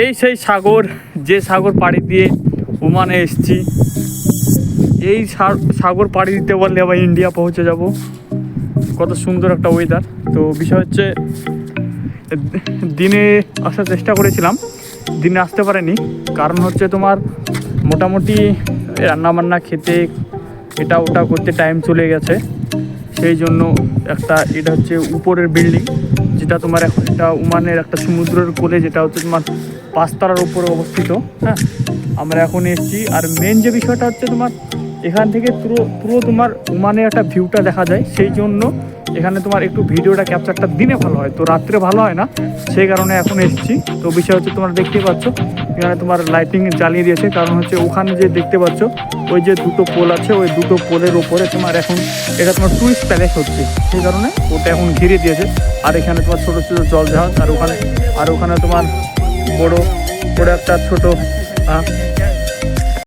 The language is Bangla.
এই সেই সাগর, যে সাগর পাড়ি দিয়ে ওমানে এসছি। এই সাগর পাড়ি দিতে পারলে আবার ইন্ডিয়া পৌঁছে যাব। কত সুন্দর একটা ওয়েদার। তো বিষয় হচ্ছে দিনে আসার চেষ্টা করেছিলাম, দিনে আসতে পারেনি। কারণ হচ্ছে তোমার মোটামুটি রান্নাবান্না খেতে এটা ওটা করতে টাইম চলে গেছে। সেই জন্য এটা হচ্ছে উপরের বিল্ডিং, যেটা তোমার এখন এটা ওমানের একটা সমুদ্রের কোলে, যেটা হচ্ছে তোমার 5 তলার উপরে অবস্থিত। হ্যাঁ, আমরা এখন এসেছি। আর মেন যে বিষয়টা হচ্ছে তোমার এখান থেকে পুরো তোমার ওমানের একটা ভিউটা দেখা যায়। সেই জন্য এখানে তোমার একটু ভিডিওটা ক্যাপচারটা দিনে ভালো হয়, তো রাত্রে ভালো হয় না, সেই কারণে এখন এসেছি। তো বিষয় হচ্ছে তোমরা দেখতে পাচ্ছ এখানে তোমার লাইটিং জ্বালিয়ে দিয়েছে। কারণ হচ্ছে ওখানে যে দেখতে পাচ্ছ ওই যে দুটো পোল আছে, ওই দুটো পোলের ওপরে তোমার এখন এটা তোমার টুরিস্ট প্যালেস হচ্ছে, সেই কারণে ওটা এখন ঘিরে দিয়েছে। আর এখানে তোমার ছোটো ছোটো জলজাহাজ, আর ওখানে তোমার বড় একটা ছোটো